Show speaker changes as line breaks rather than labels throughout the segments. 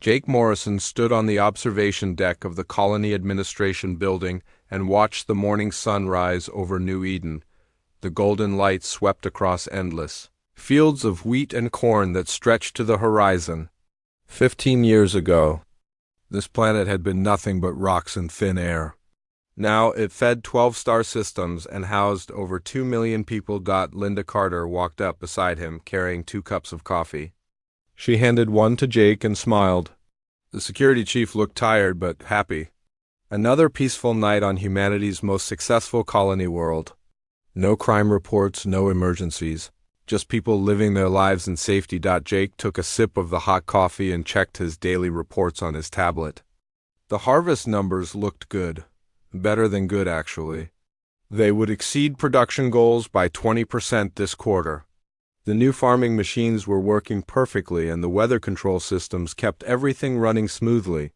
Jake Morrison stood on the observation deck of the Colony Administration building and watched the morning sun rise over New Eden. The golden light swept across endless fields of wheat and corn that stretched to the horizon. 15 years ago, this planet had been nothing but rocks and thin air. Now it fed 12 star systems and housed over 2 million people. Linda Carter walked up beside him, carrying 2 cups of coffee. She handed one to Jake and smiled. The security chief looked tired but happy. Another peaceful night on humanity's most successful colony world. No crime reports, no emergencies. Just people living their lives in safety. Jake took a sip of the hot coffee and checked his daily reports on his tablet. The harvest numbers looked good. Better than good, actually. They would exceed production goals by 20% this quarter. The new farming machines were working perfectly and the weather control systems kept everything running smoothly.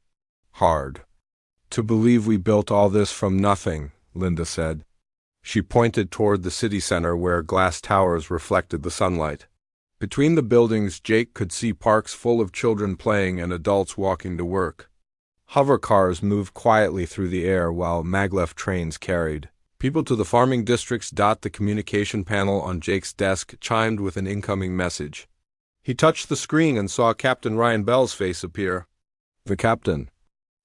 Hard to believe we built all this from nothing, Linda said. She pointed toward the city center where glass towers reflected the sunlight. Between the buildings, Jake could see parks full of children playing and adults walking to work. Hover cars moved quietly through the air while maglev trains carried people to the farming districts. The communication panel on Jake's desk chimed with an incoming message. He touched the screen and saw Captain Ryan Bell's face appear. The captain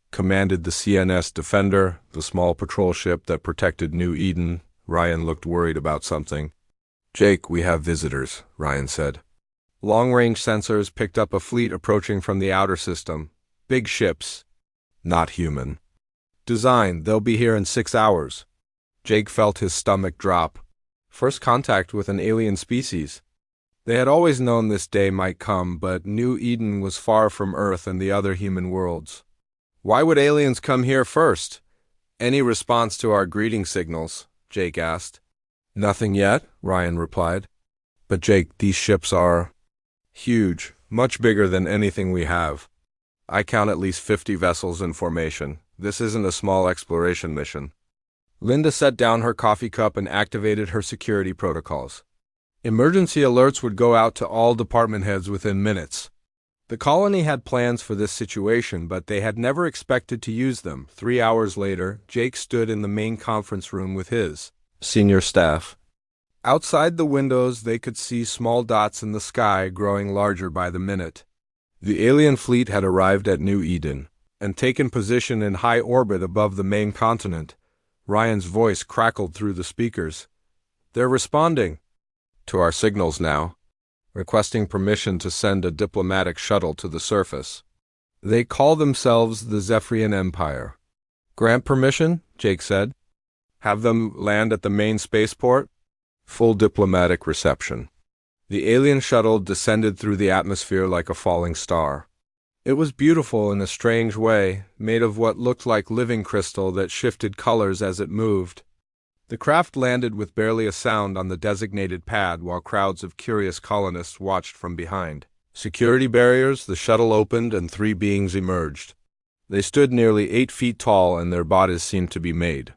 commanded the CNS Defender, the small patrol ship that protected New Eden. Ryan looked worried about something. Jake, we have visitors, Ryan said. Long-range sensors picked up a fleet approaching from the outer system. Big ships. Not human. Design, they'll be here in 6 hours. Jake felt his stomach drop. First contact with an alien species. They had always known this day might come, but New Eden was far from Earth and the other human worlds. Why would aliens come here first? Any response to our greeting signals? Jake asked. Nothing yet, Ryan replied. But Jake, these ships are huge, much bigger than anything we have. I count at least 50 vessels in formation. This isn't a small exploration mission. Linda set down her coffee cup and activated her security protocols. Emergency alerts would go out to all department heads within minutes. The colony had plans for this situation, but they had never expected to use them. 3 hours later, Jake stood in the main conference room with his senior staff. Outside the windows, they could see small dots in the sky growing larger by the minute. The alien fleet had arrived at New Eden and taken position in high orbit above the main continent. Ryan's voice crackled through the speakers. They're responding to our signals now, requesting permission to send a diplomatic shuttle to the surface. They call themselves the Zephyrian Empire. Grant permission, Jake said. Have them land at the main spaceport? Full diplomatic reception. The alien shuttle descended through the atmosphere like a falling star. It was beautiful in a strange way, made of what looked like living crystal that shifted colors as it moved. The craft landed with barely a sound on the designated pad while crowds of curious colonists watched from behind. Security barriers, the shuttle opened and 3 beings emerged. They stood nearly 8 feet tall and their bodies seemed to be made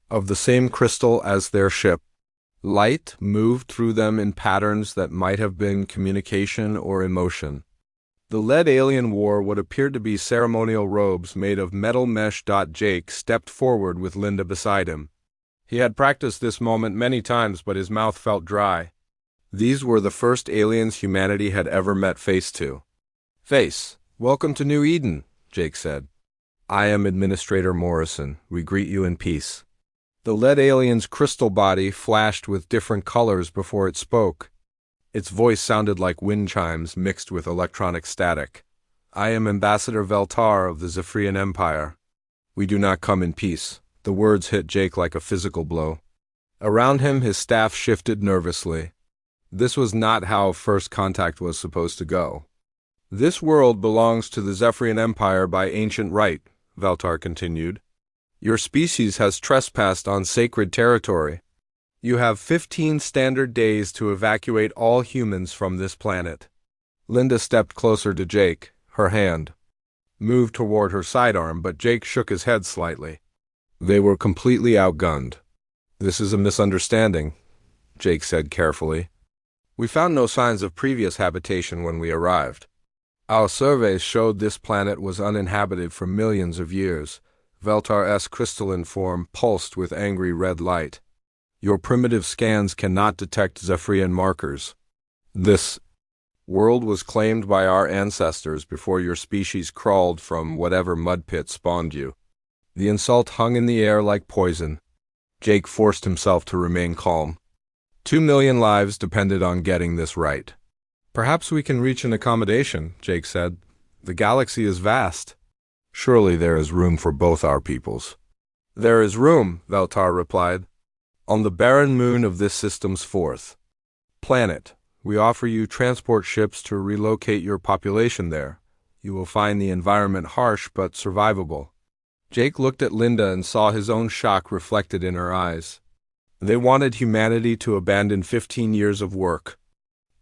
of the same crystal as their ship. Light moved through them in patterns that might have been communication or emotion. The lead alien wore what appeared to be ceremonial robes made of metal mesh. Jake stepped forward with Linda beside him. He had practiced this moment many times, but his mouth felt dry. These were the first aliens humanity had ever met face to face. Welcome to New Eden, Jake said. I am Administrator Morrison. We greet you in peace. The lead alien's crystal body flashed with different colors before it spoke. Its voice sounded like wind chimes mixed with electronic static. I am Ambassador Veltar of the Zephyrian Empire. We do not come in peace. The words hit Jake like a physical blow. Around him, his staff shifted nervously. This was not how first contact was supposed to go. This world belongs to the Zephyrian Empire by ancient right, Veltar continued. Your species has trespassed on sacred territory. You have 15 standard days to evacuate all humans from this planet. Linda stepped closer to Jake, her hand moved toward her sidearm, but Jake shook his head slightly. They were completely outgunned. This is a misunderstanding, Jake said carefully. We found no signs of previous habitation when we arrived. Our surveys showed this planet was uninhabited for millions of years. Veltar's crystalline form pulsed with angry red light. Your primitive scans cannot detect Zephyrian markers. This world was claimed by our ancestors before your species crawled from whatever mud pit spawned you. The insult hung in the air like poison. Jake forced himself to remain calm. 2 million lives depended on getting this right. Perhaps we can reach an accommodation, Jake said. The galaxy is vast. Surely there is room for both our peoples. There is room, Veltar replied. On the barren moon of this system's fourth planet, we offer you transport ships to relocate your population there. You will find the environment harsh but survivable. Jake looked at Linda and saw his own shock reflected in her eyes. They wanted humanity to abandon 15 years of work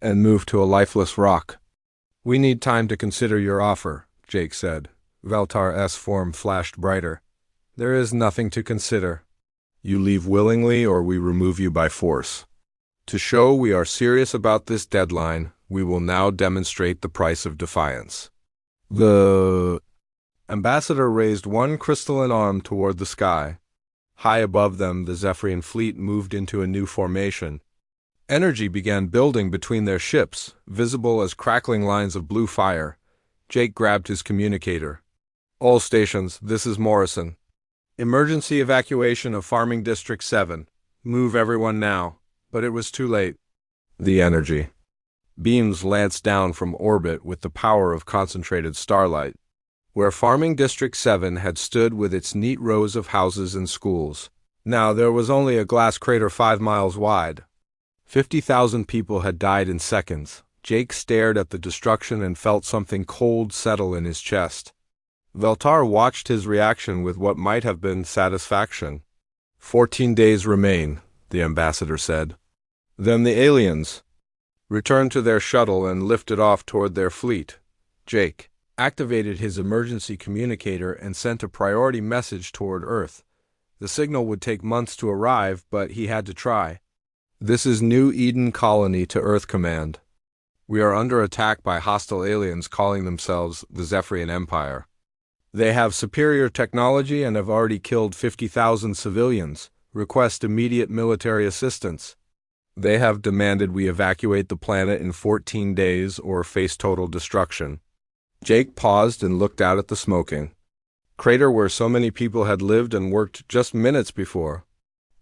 and move to a lifeless rock. We need time to consider your offer, Jake said. Veltar's form flashed brighter. There is nothing to consider. You leave willingly or we remove you by force. To show we are serious about this deadline, we will now demonstrate the price of defiance. The ambassador raised one crystalline arm toward the sky. High above them, the Zephyrian fleet moved into a new formation. Energy began building between their ships, visible as crackling lines of blue fire. Jake grabbed his communicator. All stations, this is Morrison. Emergency evacuation of Farming District 7. Move everyone now. But it was too late. The energy beams lanced down from orbit with the power of concentrated starlight. Where Farming District 7 had stood with its neat rows of houses and schools, now there was only a glass crater 5 miles wide. 50,000 people had died in seconds. Jake stared at the destruction and felt something cold settle in his chest. Veltar watched his reaction with what might have been satisfaction. 14 days remain, the ambassador said. Then the aliens returned to their shuttle and lifted off toward their fleet. Jake activated his emergency communicator and sent a priority message toward Earth. The signal would take months to arrive, but he had to try. This is New Eden Colony to Earth Command. We are under attack by hostile aliens calling themselves the Zephyrian Empire. They have superior technology and have already killed 50,000 civilians. Request immediate military assistance. They have demanded we evacuate the planet in 14 days or face total destruction. Jake paused and looked out at the smoking crater where so many people had lived and worked just minutes before.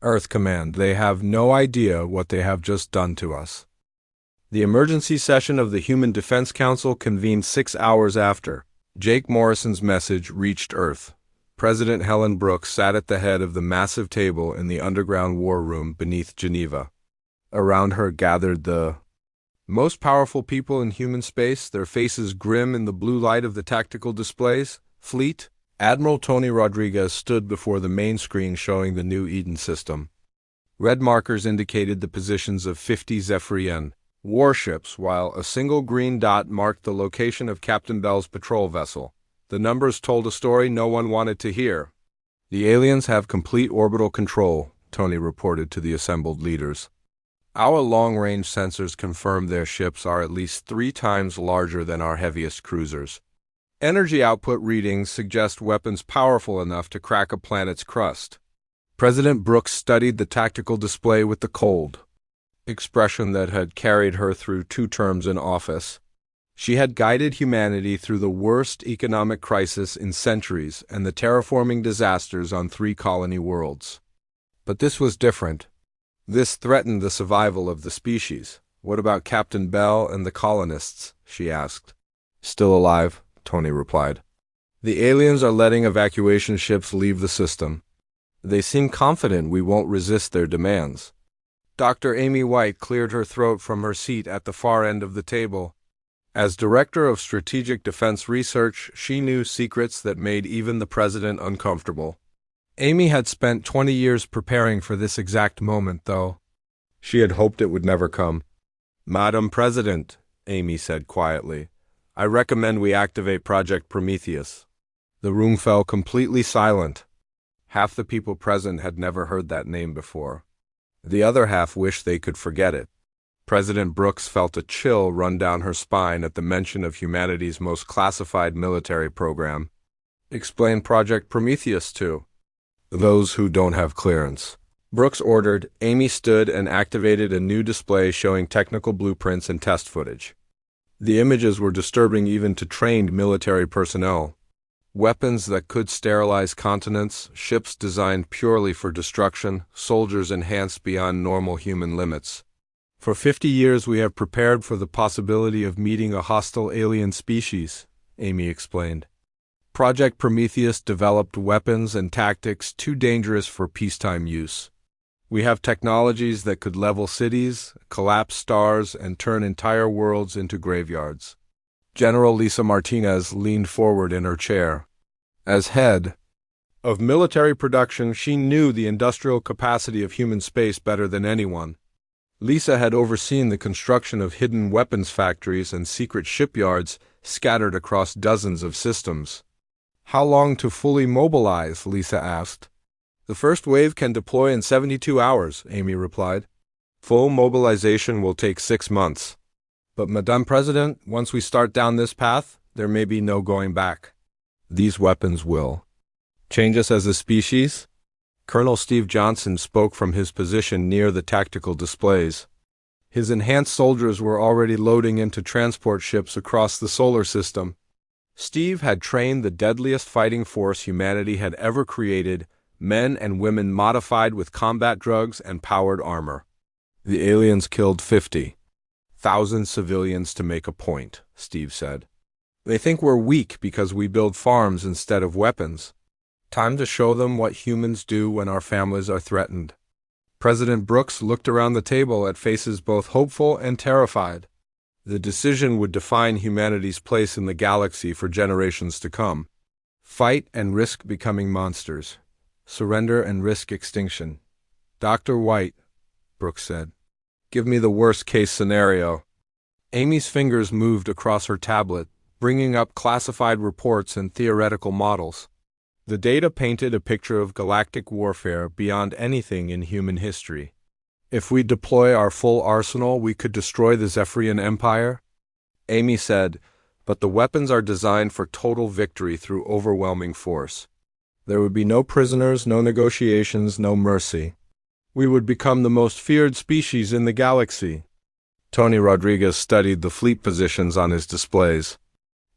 Earth Command, they have no idea what they have just done to us. The emergency session of the Human Defense Council convened 6 hours after Jake Morrison's message reached Earth. President Helen Brooks sat at the head of the massive table in the underground war room beneath Geneva. Around her gathered the most powerful people in human space, their faces grim in the blue light of the tactical displays. Fleet Admiral Tony Rodriguez stood before the main screen showing the new Eden system. Red markers indicated the positions of 50 Zephyrian warships, while a single green dot marked the location of Captain Bell's patrol vessel. The numbers told a story no one wanted to hear. The aliens have complete orbital control, Tony reported to the assembled leaders. Our long-range sensors confirm their ships are at least 3 times larger than our heaviest cruisers. Energy output readings suggest weapons powerful enough to crack a planet's crust. President Brooks studied the tactical display with the cold expression that had carried her through 2 terms in office. She had guided humanity through the worst economic crisis in centuries and the terraforming disasters on 3 colony worlds. But this was different. This threatened the survival of the species. What about Captain Bell and the colonists? She asked. Still alive, Tony replied. The aliens are letting evacuation ships leave the system. They seem confident we won't resist their demands. Dr. Amy White cleared her throat from her seat at the far end of the table. As Director of Strategic Defense Research, she knew secrets that made even the President uncomfortable. Amy had spent 20 years preparing for this exact moment, though. She had hoped it would never come. Madam President, Amy said quietly, I recommend we activate Project Prometheus. The room fell completely silent. Half the people present had never heard that name before. The other half wished they could forget it. President Brooks felt a chill run down her spine at the mention of humanity's most classified military program. Explain Project Prometheus to those who don't have clearance. Brooks ordered. Amy stood and activated a new display showing technical blueprints and test footage. The images were disturbing even to trained military personnel. Weapons that could sterilize continents, ships designed purely for destruction, soldiers enhanced beyond normal human limits. For 50 years we have prepared for the possibility of meeting a hostile alien species, Amy explained. Project Prometheus developed weapons and tactics too dangerous for peacetime use. We have technologies that could level cities, collapse stars, and turn entire worlds into graveyards. General Lisa Martinez leaned forward in her chair. As head of military production, she knew the industrial capacity of human space better than anyone. Lisa had overseen the construction of hidden weapons factories and secret shipyards scattered across dozens of systems. How long to fully mobilize? Lisa asked. The first wave can deploy in 72 hours, Amy replied. Full mobilization will take 6 months. But, Madame President, once we start down this path, there may be no going back. These weapons will change us as a species? Colonel Steve Johnson spoke from his position near the tactical displays. His enhanced soldiers were already loading into transport ships across the solar system. Steve had trained the deadliest fighting force humanity had ever created, men and women modified with combat drugs and powered armor. The aliens killed 50,000 civilians to make a point, Steve said. They think we're weak because we build farms instead of weapons. Time to show them what humans do when our families are threatened. President Brooks looked around the table at faces both hopeful and terrified. The decision would define humanity's place in the galaxy for generations to come. Fight and risk becoming monsters. Surrender and risk extinction. Dr. White, Brooks said. Give me the worst-case scenario. Amy's fingers moved across her tablet, bringing up classified reports and theoretical models. The data painted a picture of galactic warfare beyond anything in human history. If we deploy our full arsenal, we could destroy the Zephyrian Empire? Amy said, but the weapons are designed for total victory through overwhelming force. There would be no prisoners, no negotiations, no mercy. We would become the most feared species in the galaxy. Tony Rodriguez studied the fleet positions on his displays.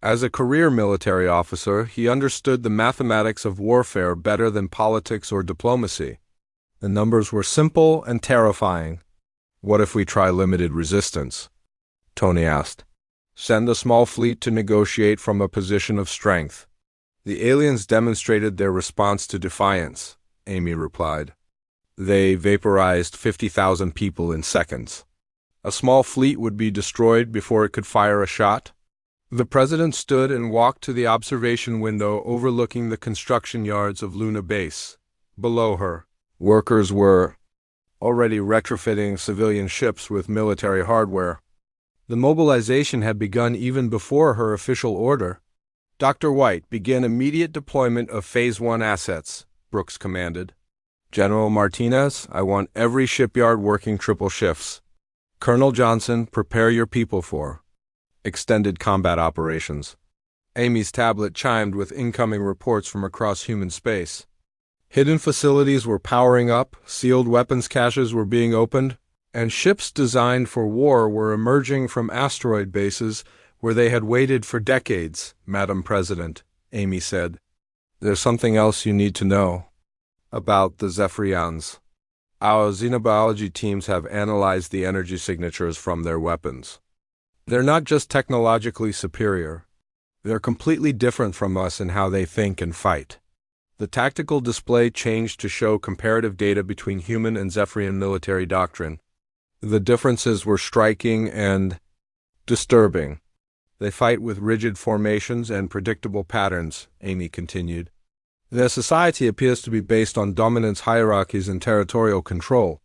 As a career military officer, he understood the mathematics of warfare better than politics or diplomacy. The numbers were simple and terrifying. What if we try limited resistance? Tony asked. Send a small fleet to negotiate from a position of strength. The aliens demonstrated their response to defiance, Amy replied. They vaporized 50,000 people in seconds. A small fleet would be destroyed before it could fire a shot. The president stood and walked to the observation window overlooking the construction yards of Luna Base. Below her, workers were already retrofitting civilian ships with military hardware. The mobilization had begun even before her official order. Dr. White, begin immediate deployment of Phase 1 assets, Brooks commanded. General Martinez, I want every shipyard working triple shifts. Colonel Johnson, prepare your people for extended combat operations. Amy's tablet chimed with incoming reports from across human space. Hidden facilities were powering up, sealed weapons caches were being opened, and ships designed for war were emerging from asteroid bases where they had waited for decades, Madam President, Amy said. There's something else you need to know about the Zephyrians. Our xenobiology teams have analyzed the energy signatures from their weapons. They're not just technologically superior. They're completely different from us in how they think and fight. The tactical display changed to show comparative data between human and Zephyrian military doctrine. The differences were striking and disturbing. They fight with rigid formations and predictable patterns, Amy continued. Their society appears to be based on dominance hierarchies and territorial control.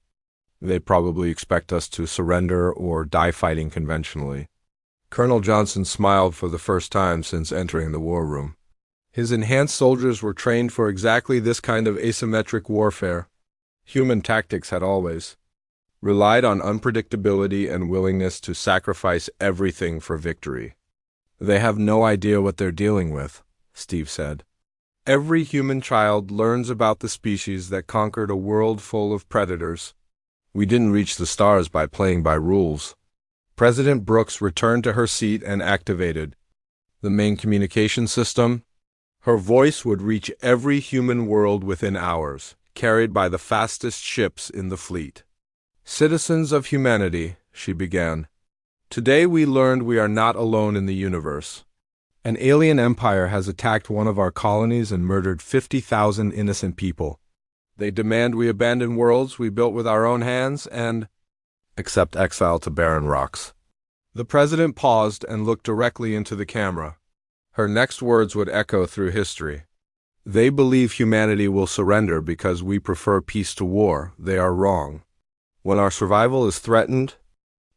They probably expect us to surrender or die fighting conventionally. Colonel Johnson smiled for the first time since entering the war room. His enhanced soldiers were trained for exactly this kind of asymmetric warfare. Human tactics had always relied on unpredictability and willingness to sacrifice everything for victory. They have no idea what they're dealing with, Steve said. Every human child learns about the species that conquered a world full of predators. We didn't reach the stars by playing by rules. President Brooks returned to her seat and activated the main communication system. Her voice would reach every human world within hours, carried by the fastest ships in the fleet. Citizens of humanity, she began. Today we learned we are not alone in the universe. An alien empire has attacked one of our colonies and murdered 50,000 innocent people. They demand we abandon worlds we built with our own hands and accept exile to barren rocks. The president paused and looked directly into the camera. Her next words would echo through history. They believe humanity will surrender because we prefer peace to war. They are wrong. When our survival is threatened,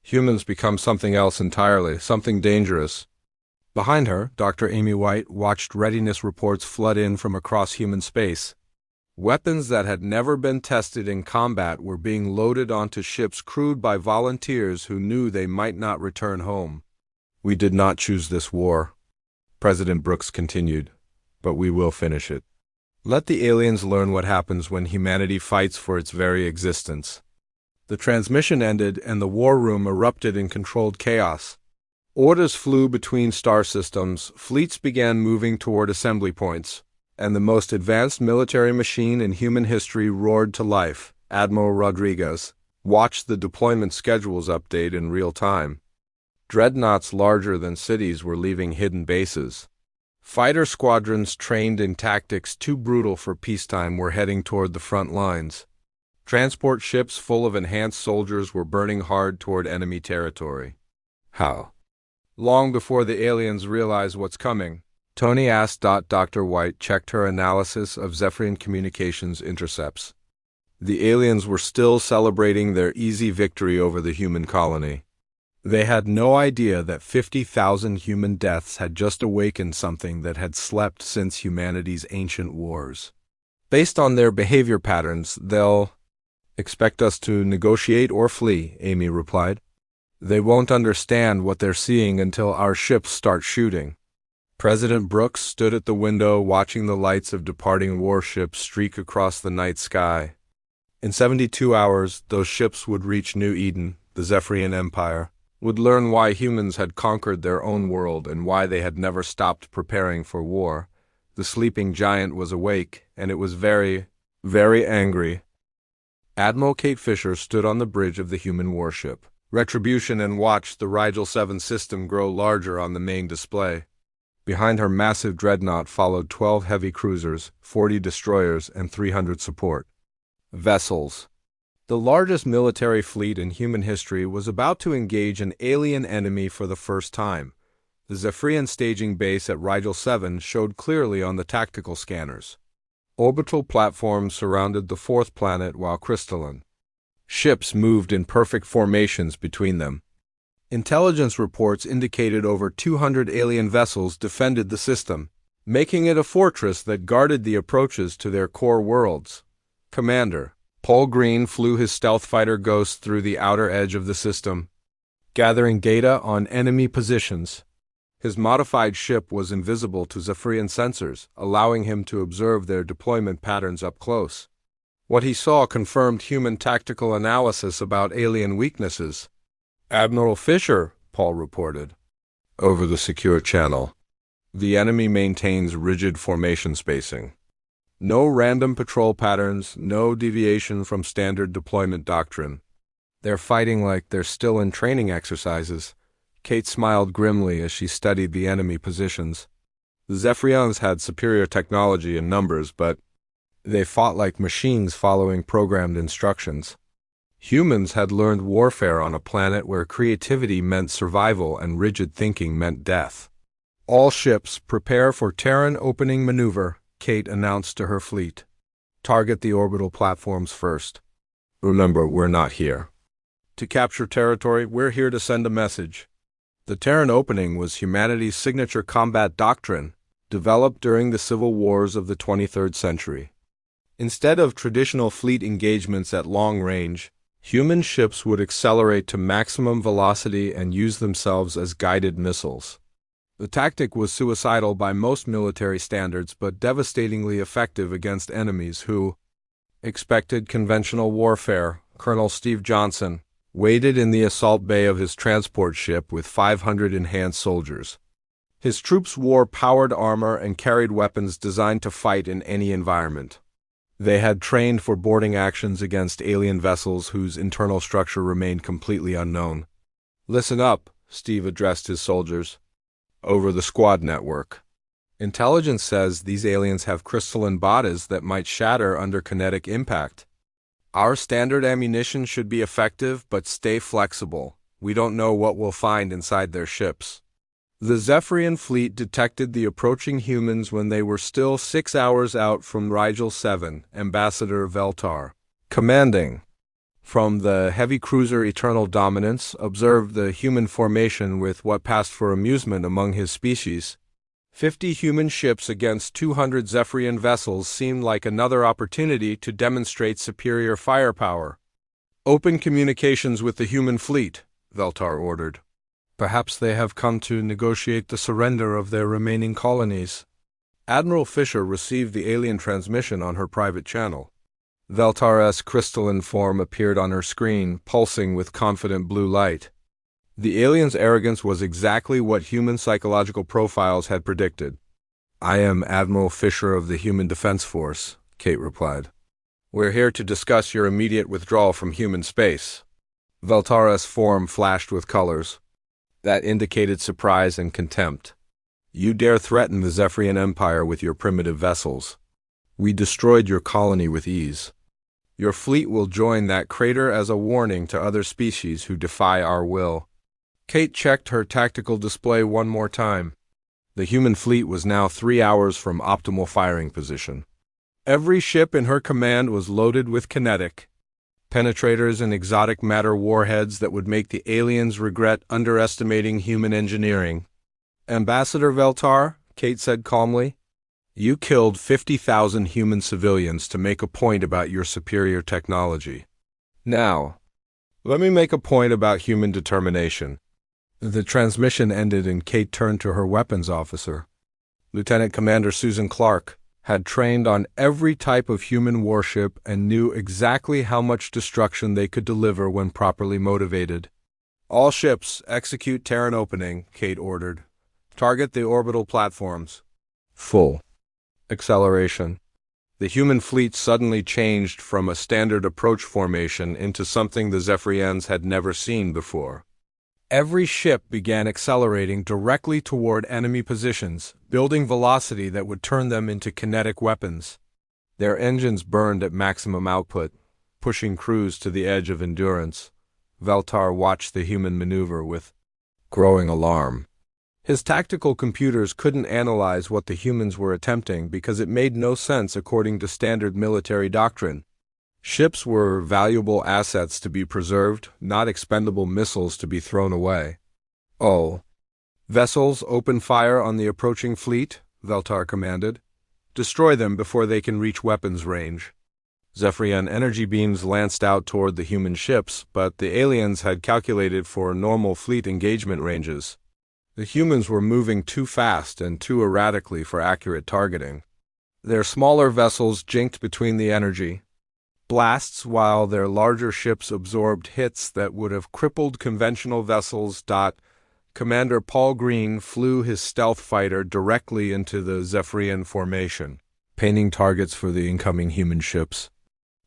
humans become something else entirely, something dangerous. Behind her, Dr. Amy White watched readiness reports flood in from across human space. Weapons that had never been tested in combat were being loaded onto ships crewed by volunteers who knew they might not return home. We did not choose this war, President Brooks continued, but we will finish it. Let the aliens learn what happens when humanity fights for its very existence. The transmission ended and the war room erupted in controlled chaos. Orders flew between star systems, fleets began moving toward assembly points, and the most advanced military machine in human history roared to life. Admiral Rodriguez watched the deployment schedules update in real time. Dreadnoughts larger than cities were leaving hidden bases. Fighter squadrons trained in tactics too brutal for peacetime were heading toward the front lines. Transport ships full of enhanced soldiers were burning hard toward enemy territory. How? Long before the aliens realized what's coming, Tony asked. Dr. White checked her analysis of Zephyrian communications intercepts. The aliens were still celebrating their easy victory over the human colony. They had no idea that 50,000 human deaths had just awakened something that had slept since humanity's ancient wars. Based on their behavior patterns, they'll expect us to negotiate or flee, Amy replied. They won't understand what they're seeing until our ships start shooting. President Brooks stood at the window watching the lights of departing warships streak across the night sky. In 72 hours, those ships would reach New Eden, the Zephyrian Empire, would learn why humans had conquered their own world and why they had never stopped preparing for war. The sleeping giant was awake, and it was very, very angry. Admiral Kate Fisher stood on the bridge of the human warship Retribution and watched the Rigel 7 system grow larger on the main display. Behind her massive dreadnought followed 12 heavy cruisers, 40 destroyers, and 300 support vessels. The largest military fleet in human history was about to engage an alien enemy for the first time. The Zephyrian staging base at Rigel 7 showed clearly on the tactical scanners. Orbital platforms surrounded the fourth planet while crystalline ships moved in perfect formations between them. Intelligence reports indicated over 200 alien vessels defended the system, making it a fortress that guarded the approaches to their core worlds. Commander Paul Green flew his stealth fighter Ghost through the outer edge of the system, gathering data on enemy positions. His modified ship was invisible to Zephyrian sensors, allowing him to observe their deployment patterns up close. What he saw confirmed human tactical analysis about alien weaknesses. Admiral Fisher, Paul reported, over the secure channel. The enemy maintains rigid formation spacing. No random patrol patterns, no deviation from standard deployment doctrine. They're fighting like they're still in training exercises. Kate smiled grimly as she studied the enemy positions. The Zephyrians had superior technology in numbers, but they fought like machines following programmed instructions. Humans had learned warfare on a planet where creativity meant survival and rigid thinking meant death. All ships prepare for Terran opening maneuver, Kate announced to her fleet. Target the orbital platforms first. Remember, we're not here to capture territory, we're here to send a message. The Terran opening was humanity's signature combat doctrine, developed during the civil wars of the 23rd century. Instead of traditional fleet engagements at long range, Human ships would accelerate to maximum velocity and use themselves as guided missiles. The tactic was suicidal by most military standards, but devastatingly effective against enemies who expected conventional warfare. Colonel Steve Johnson waited in the assault bay of his transport ship with 500 enhanced soldiers. His troops wore powered armor and carried weapons designed to fight in any environment. They had trained for boarding actions against alien vessels whose internal structure remained completely unknown. "Listen up," Steve addressed his soldiers. "Over the squad network. Intelligence says these aliens have crystalline bodies that might shatter under kinetic impact. Our standard ammunition should be effective, but stay flexible. We don't know what we'll find inside their ships." The Zephyrian fleet detected the approaching humans when they were still 6 hours out from Rigel 7, Ambassador Veltar, commanding from the heavy cruiser Eternal Dominance, observed the human formation with what passed for amusement among his species. 50 human ships against 200 Zephyrian vessels seemed like another opportunity to demonstrate superior firepower. "Open communications with the human fleet," Veltar ordered. "Perhaps they have come to negotiate the surrender of their remaining colonies." Admiral Fisher received the alien transmission on her private channel. Veltar's crystalline form appeared on her screen, pulsing with confident blue light. The alien's arrogance was exactly what human psychological profiles had predicted. "I am Admiral Fisher of the Human Defense Force," Kate replied. "We're here to discuss your immediate withdrawal from human space." Veltar's form flashed with colors that indicated surprise and contempt. "You dare threaten the Zephyrian Empire with your primitive vessels. We destroyed your colony with ease. Your fleet will join that crater as a warning to other species who defy our will." Kate checked her tactical display one more time. The human fleet was now 3 hours from optimal firing position. Every ship in her command was loaded with kinetic penetrators and exotic matter warheads that would make the aliens regret underestimating human engineering. "Ambassador Veltar," Kate said calmly, "you killed 50,000 human civilians to make a point about your superior technology. Now, let me make a point about human determination." The transmission ended and Kate turned to her weapons officer. Lieutenant Commander Susan Clark had trained on every type of human warship and knew exactly how much destruction they could deliver when properly motivated. "All ships, execute Terran opening," Kate ordered. "Target the orbital platforms." Full acceleration. The human fleet suddenly changed from a standard approach formation into something the Zephyrians had never seen before. Every ship began accelerating directly toward enemy positions, building velocity that would turn them into kinetic weapons. Their engines burned at maximum output, pushing crews to the edge of endurance. Veltar watched the human maneuver with growing alarm. His tactical computers couldn't analyze what the humans were attempting because it made no sense according to standard military doctrine. Ships were valuable assets to be preserved, not expendable missiles to be thrown away. "Oh. Vessels, open fire on the approaching fleet," Veltar commanded. "Destroy them before they can reach weapons range." Zephyrian energy beams lanced out toward the human ships, but the aliens had calculated for normal fleet engagement ranges. The humans were moving too fast and too erratically for accurate targeting. Their smaller vessels jinked between the energy blasts while their larger ships absorbed hits that would have crippled conventional vessels. Commander Paul Green flew his stealth fighter directly into the Zephyrian formation, painting targets for the incoming human ships.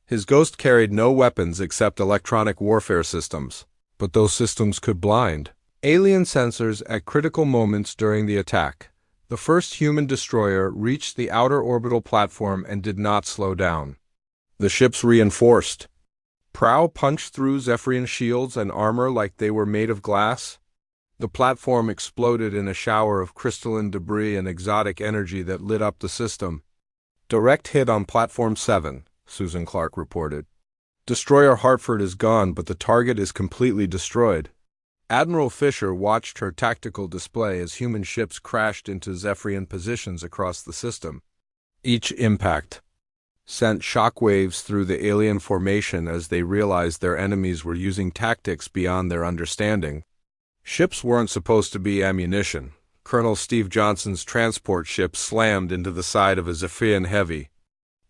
His Ghost carried no weapons except electronic warfare systems, but those systems could blind alien sensors at critical moments during the attack. The first human destroyer reached the outer orbital platform and did not slow down. The ships reinforced. Prow punched through Zephyrian shields and armor like they were made of glass. The platform exploded in a shower of crystalline debris and exotic energy that lit up the system. "Direct hit on Platform 7, Susan Clark reported. "Destroyer Hartford is gone, but the target is completely destroyed." Admiral Fisher watched her tactical display as human ships crashed into Zephyrian positions across the system. Each impact sent shockwaves through the alien formation as they realized their enemies were using tactics beyond their understanding. Ships weren't supposed to be ammunition. Colonel Steve Johnson's transport ship slammed into the side of a Zephyrian heavy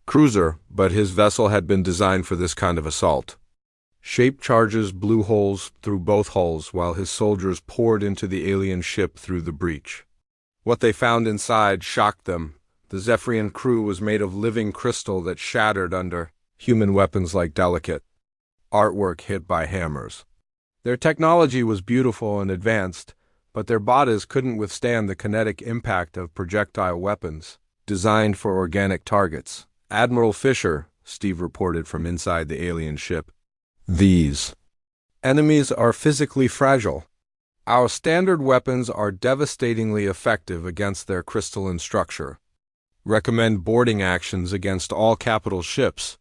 cruiser, but his vessel had been designed for this kind of assault. Shaped charges blew holes through both hulls while his soldiers poured into the alien ship through the breach. What they found inside shocked them. The Zephyrian crew was made of living crystal that shattered under human weapons like delicate artwork hit by hammers. Their technology was beautiful and advanced, but their bodies couldn't withstand the kinetic impact of projectile weapons designed for organic targets. Admiral Fisher, Steve reported from inside the alien ship. These enemies are physically fragile. Our standard weapons are devastatingly effective against their crystalline structure. Recommend boarding actions against all capital ships.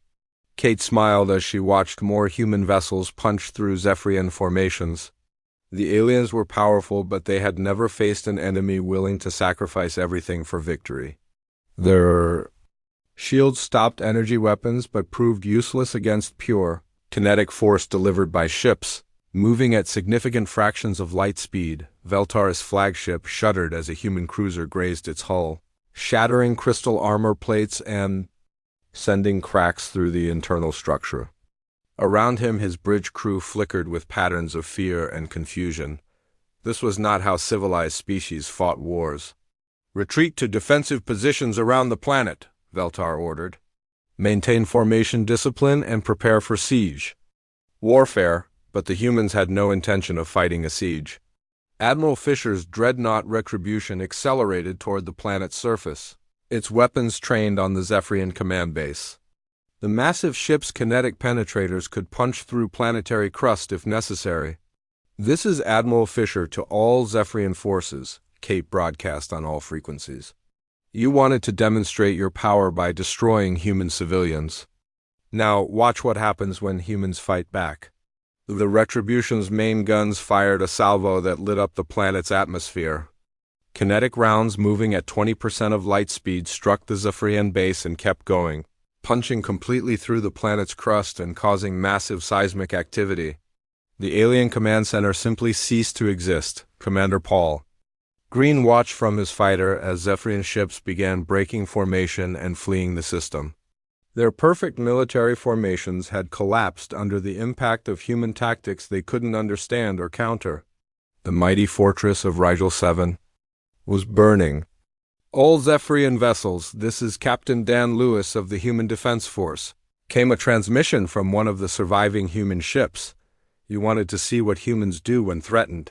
Kate smiled as she watched more human vessels punch through Zephyrian formations. The aliens were powerful, but they had never faced an enemy willing to sacrifice everything for victory. Their shields stopped energy weapons but proved useless against pure, kinetic force delivered by ships. Moving at significant fractions of light speed, Veltaris' flagship shuddered as a human cruiser grazed its hull, shattering crystal armor plates and sending cracks through the internal structure. Around him, his bridge crew flickered with patterns of fear and confusion. This was not how civilized species fought wars. "Retreat to defensive positions around the planet," Veltar ordered. "Maintain formation discipline and prepare for siege." Warfare, but the humans had no intention of fighting a siege. Admiral Fisher's dreadnought Retribution accelerated toward the planet's surface, its weapons trained on the Zephyrian command base. The massive ship's kinetic penetrators could punch through planetary crust if necessary. "This is Admiral Fisher to all Zephyrian forces," Kate broadcast on all frequencies. "You wanted to demonstrate your power by destroying human civilians. Now watch what happens when humans fight back." The Retribution's main guns fired a salvo that lit up the planet's atmosphere. Kinetic rounds moving at 20% of light speed struck the Zephyrian base and kept going, punching completely through the planet's crust and causing massive seismic activity. The alien command center simply ceased to exist. Commander Paul Green watched from his fighter as Zephyrian ships began breaking formation and fleeing the system. Their perfect military formations had collapsed under the impact of human tactics they couldn't understand or counter. The mighty fortress of Rigel 7 was burning. "All Zephyrian vessels, this is Captain Dan Lewis of the Human Defense Force," came a transmission from one of the surviving human ships. "You wanted to see what humans do when threatened.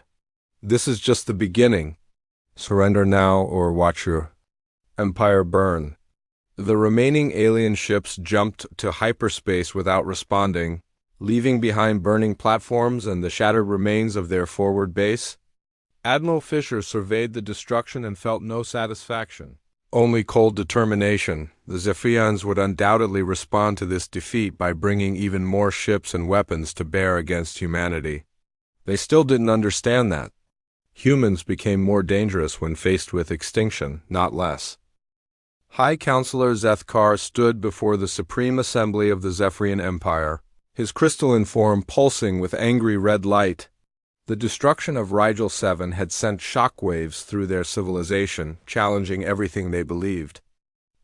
This is just the beginning. Surrender now or watch your empire burn." The remaining alien ships jumped to hyperspace without responding, leaving behind burning platforms and the shattered remains of their forward base. Admiral Fisher surveyed the destruction and felt no satisfaction, only cold determination. The Zephyrians would undoubtedly respond to this defeat by bringing even more ships and weapons to bear against humanity. They still didn't understand that. Humans became more dangerous when faced with extinction, not less. High Counselor Zethkar stood before the Supreme Assembly of the Zephyrian Empire, his crystalline form pulsing with angry red light. The destruction of Rigel 7 had sent shockwaves through their civilization, challenging everything they believed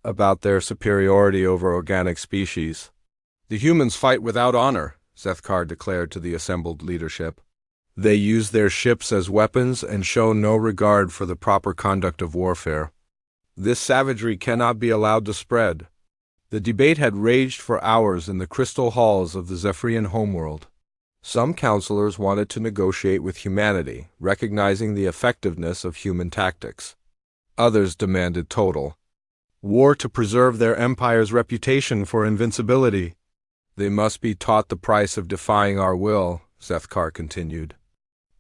about their superiority over organic species. "The humans fight without honor," Zethkar declared to the assembled leadership. "They use their ships as weapons and show no regard for the proper conduct of warfare. This savagery cannot be allowed to spread." The debate had raged for hours in the crystal halls of the Zephyrian homeworld. Some counselors wanted to negotiate with humanity, recognizing the effectiveness of human tactics. Others demanded total war to preserve their empire's reputation for invincibility. "They must be taught the price of defying our will," Zethkar continued.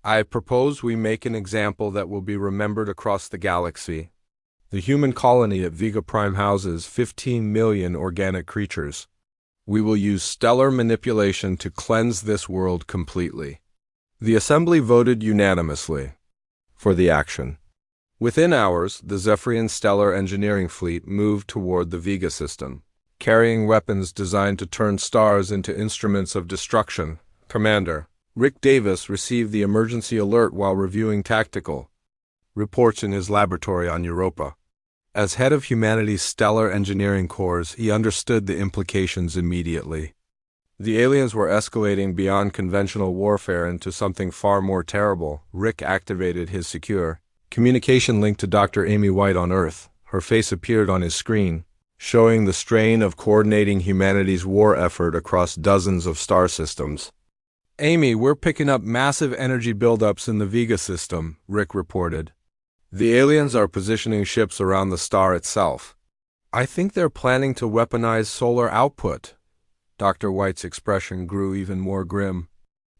"I propose we make an example that will be remembered across the galaxy. The human colony at Vega Prime houses 15 million organic creatures. We will use stellar manipulation to cleanse this world completely." The assembly voted unanimously for the action. Within hours, the Zephyrian stellar engineering fleet moved toward the Vega system. carrying weapons designed to turn stars into instruments of destruction. Commander Rick Davis received the emergency alert while reviewing tactical reports in his laboratory on Europa. As head of humanity's stellar engineering corps, he understood the implications immediately. The aliens were escalating beyond conventional warfare into something far more terrible. Rick activated his secure communication link to Dr. Amy White on Earth. Her face appeared on his screen, showing the strain of coordinating humanity's war effort across dozens of star systems. Amy, we're picking up massive energy buildups in the Vega system, Rick reported. The aliens are positioning ships around the star itself. I think they're planning to weaponize solar output. Dr. White's expression grew even more grim.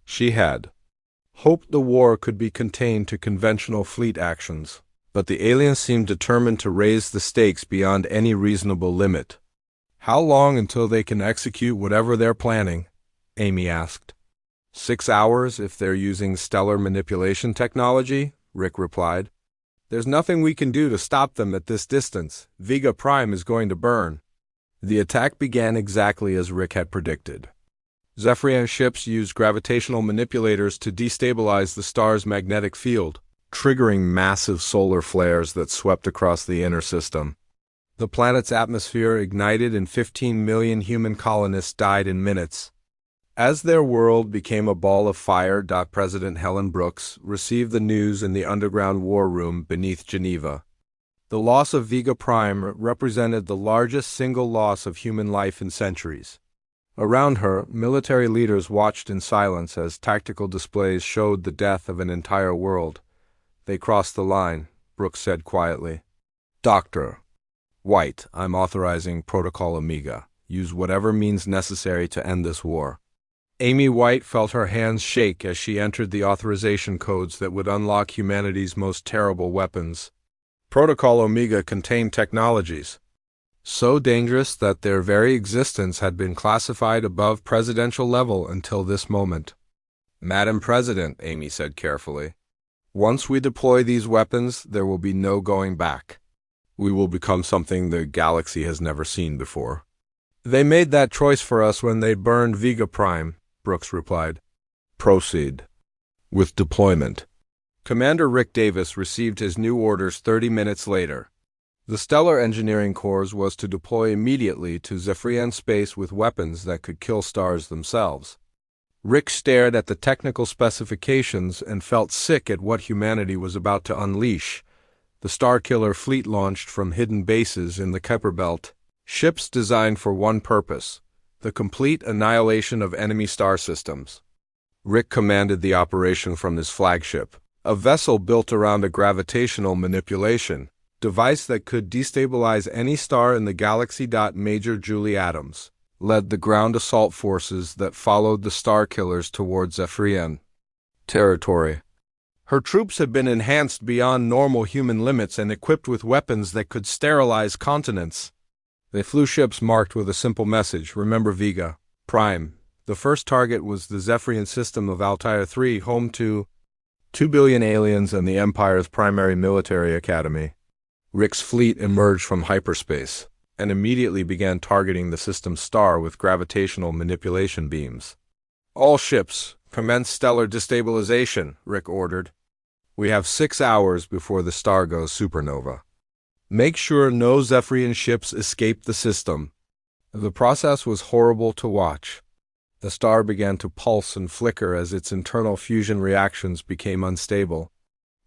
She had hoped the war could be contained to conventional fleet actions, but the aliens seemed determined to raise the stakes beyond any reasonable limit. How long until they can execute whatever they're planning? Amy asked. 6 hours if they're using stellar manipulation technology, Rick replied. There's nothing we can do to stop them at this distance. Vega Prime is going to burn. The attack began exactly as Rick had predicted. Zephyrian ships used gravitational manipulators to destabilize the star's magnetic field, triggering massive solar flares that swept across the inner system. The planet's atmosphere ignited and 15 million human colonists died in minutes. As their world became a ball of fire, President Helen Brooks received the news in the underground war room beneath Geneva. The loss of Vega Prime represented the largest single loss of human life in centuries. Around her, military leaders watched in silence as tactical displays showed the death of an entire world. They crossed the line, Brooks said quietly. Dr. White, I'm authorizing Protocol Omega. Use whatever means necessary to end this war. Amy White felt her hands shake as she entered the authorization codes that would unlock humanity's most terrible weapons. Protocol Omega contained technologies so dangerous that their very existence had been classified above presidential level until this moment. Madam President, Amy said carefully, once we deploy these weapons, there will be no going back. We will become something the galaxy has never seen before. They made that choice for us when they burned Vega Prime, Brooks replied. Proceed with deployment. Commander Rick Davis received his new orders 30 minutes later. The Stellar Engineering Corps was to deploy immediately to Zephyrian space with weapons that could kill stars themselves. Rick stared at the technical specifications and felt sick at what humanity was about to unleash. The Starkiller fleet launched from hidden bases in the Kuiper Belt, ships designed for one purpose: the complete annihilation of enemy star systems. Rick commanded the operation from his flagship, a vessel built around a gravitational manipulation device that could destabilize any star in the galaxy. Major Julie Adams led the ground assault forces that followed the Starkillers towards Zephyrian territory. Her troops had been enhanced beyond normal human limits and equipped with weapons that could sterilize continents. They flew ships marked with a simple message: remember Vega Prime. The first target was the Zephyrian system of Altair 3, home to 2 billion aliens and the Empire's primary military academy. Rick's fleet emerged from hyperspace and immediately began targeting the system's star with gravitational manipulation beams. All ships, commence stellar destabilization, Rick ordered. We have 6 hours before the star goes supernova. Make sure no Zephyrian ships escape the system. The process was horrible to watch. The star began to pulse and flicker as its internal fusion reactions became unstable.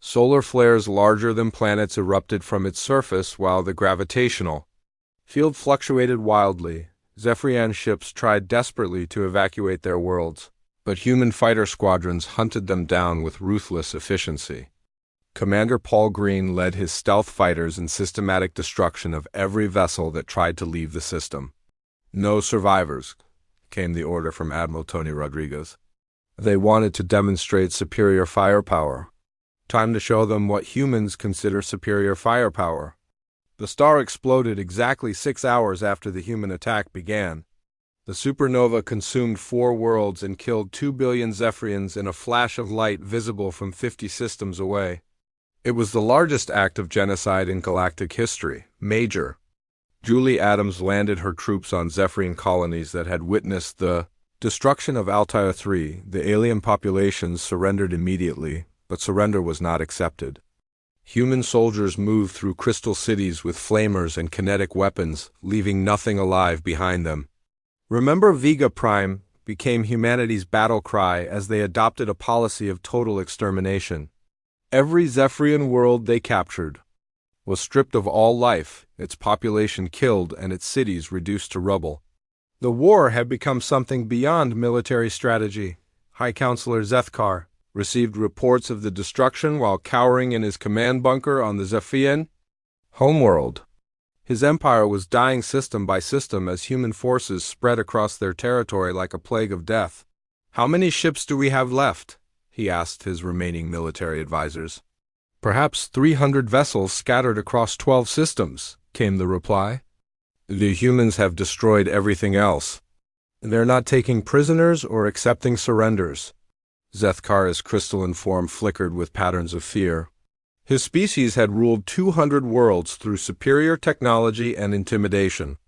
Solar flares larger than planets erupted from its surface while the gravitational field fluctuated wildly. Zephyrian ships tried desperately to evacuate their worlds, but human fighter squadrons hunted them down with ruthless efficiency. Commander Paul Green led his stealth fighters in systematic destruction of every vessel that tried to leave the system. No survivors, came the order from Admiral Tony Rodriguez. They wanted to demonstrate superior firepower. Time to show them what humans consider superior firepower. The star exploded exactly 6 hours after the human attack began. The supernova consumed 4 worlds and killed 2 billion Zephyrians in a flash of light visible from 50 systems away. It was the largest act of genocide in galactic history, major. Julie Adams landed her troops on Zephyrian colonies that had witnessed the destruction of Altair 3. The alien populations surrendered immediately, but surrender was not accepted. Human soldiers moved through crystal cities with flamers and kinetic weapons, leaving nothing alive behind them. "Remember Vega Prime" became humanity's battle cry as they adopted a policy of total extermination. Every Zephyrian world they captured was stripped of all life, its population killed, and its cities reduced to rubble. The war had become something beyond military strategy. High Counselor Zethkar received reports of the destruction while cowering in his command bunker on the Zephyrian homeworld. His empire was dying system by system as human forces spread across their territory like a plague of death. "How many ships do we have left?" he asked his remaining military advisors. "Perhaps 300 vessels scattered across 12 systems," came the reply. "The humans have destroyed everything else. They're not taking prisoners or accepting surrenders." Zethkar's crystalline form flickered with patterns of fear. His species had ruled 200 worlds through superior technology and intimidation.